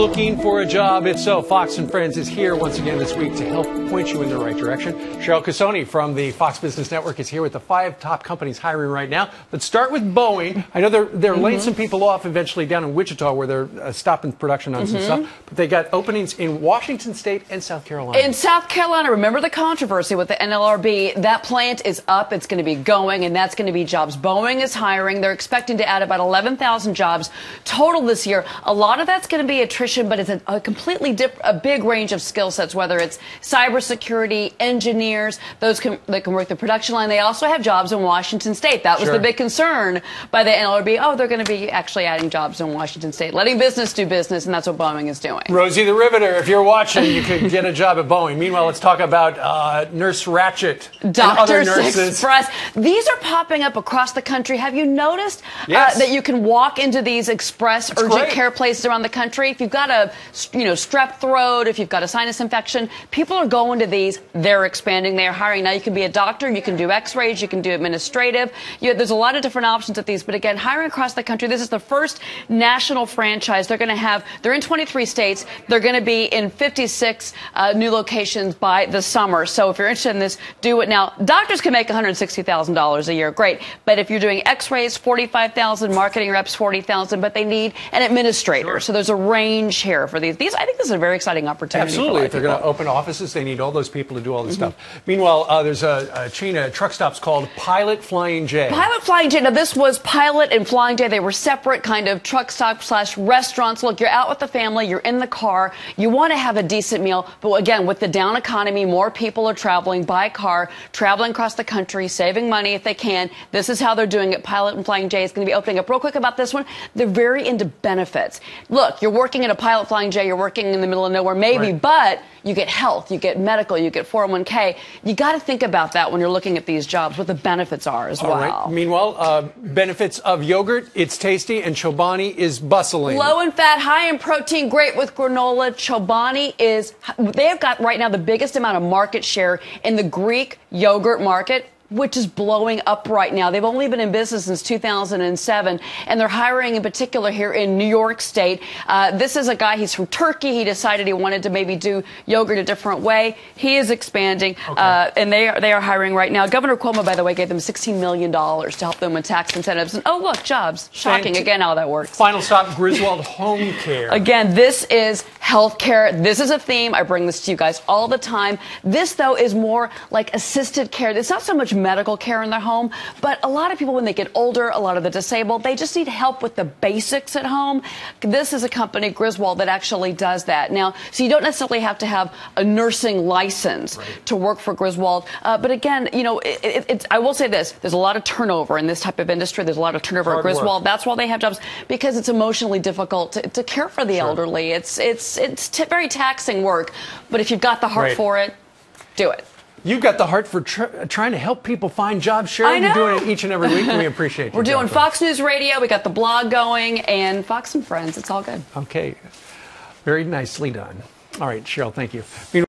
looking for a job? If so, Fox and Friends is here once again this week to help point you in the right direction. Cheryl Casoni from the Fox Business Network is here with the 5 top companies hiring right now. Let's start with Boeing. I know they're laying some people off eventually down in Wichita where they're stopping production on some stuff, but they got openings in Washington State and South Carolina. In South Carolina, remember the controversy with the NLRB? That plant is up, it's going to be going, and that's going to be jobs. Boeing is hiring. They're expecting to add about 11,000 jobs total this year. A lot of that's going to be attrition, but it's a completely a big range of skill sets, whether it's cybersecurity, engineers, those that can work the production line. They also have jobs in Washington State. That was the big concern by the NLRB. Oh, they're going to be actually adding jobs in Washington State, letting business do business, and that's what Boeing is doing. Rosie the Riveter, if you're watching, you could get a job at Boeing. Meanwhile, let's talk about Nurse Ratched and other nurses. Express. These are popping up across the country. Have you noticed that you can walk into these express urgent care places around the country? If you've got a strep throat, if you've got a sinus infection, people are going to these. They're expanding. They're hiring. Now you can be a doctor. You can do x-rays. You can do administrative. There's a lot of different options at these. But again, hiring across the country. This is the first national franchise. They're in 23 states. They're going to be in 56 new locations by the summer. So if you're interested in this, do it now. Doctors can make $160,000 a year. Great. But if you're doing x-rays, $45,000, marketing reps, $40,000, but they need an administrator. So there's a range here for these. I think this is a very exciting opportunity. Absolutely. If they're going to open offices, they need all those people to do all this stuff. Meanwhile, there's a chain of truck stops called Pilot Flying J. Pilot Flying J. Now, this was Pilot and Flying J. They were separate kind of truck stop / restaurants. Look, you're out with the family. You're in the car. You want to have a decent meal. But again, with the down economy, more people are traveling by car, traveling across the country, saving money if they can. This is how they're doing it. Pilot and Flying J is going to be opening up. Real quick about this one. They're very into benefits. Look, you're working at a Pilot Flying J. You're working in the middle of nowhere, maybe, but you get health, you get medical, you get 401k. You got to think about that when you're looking at these jobs, what the benefits are as well. Right. Meanwhile, benefits of yogurt, it's tasty, and Chobani is bustling. Low in fat, high in protein, great with granola. Chobani they have got right now the biggest amount of market share in the Greek yogurt market, which is blowing up right now. They've only been in business since 2007, and they're hiring in particular here in New York State. This is a guy, he's from Turkey. He decided he wanted to maybe do yogurt a different way. He is expanding, and they are hiring right now. Governor Cuomo, by the way, gave them $16 million to help them with tax incentives. And oh, look, jobs. Shocking, again, how that works. Final stop, Griswold Home Care. Again, this is healthcare. This is a theme. I bring this to you guys all the time. This, though, is more like assisted care. It's not so much medical care in their home, but a lot of people, when they get older, a lot of the disabled, they just need help with the basics at home. This is a company, Griswold, that actually does that. Now, so you don't necessarily have to have a nursing license to work for Griswold. But again, I will say this, there's a lot of turnover in this type of industry. There's a lot of turnover at Griswold. That's why they have jobs, because it's emotionally difficult to care for the elderly. It's very taxing work, but if you've got the heart for it, do it. You've got the heart for trying to help people find jobs. Cheryl, you're doing it each and every week, and we appreciate you. We're doing Fox News Radio. We got the blog going, and Fox and Friends. It's all good. Okay. Very nicely done. All right, Cheryl, thank you.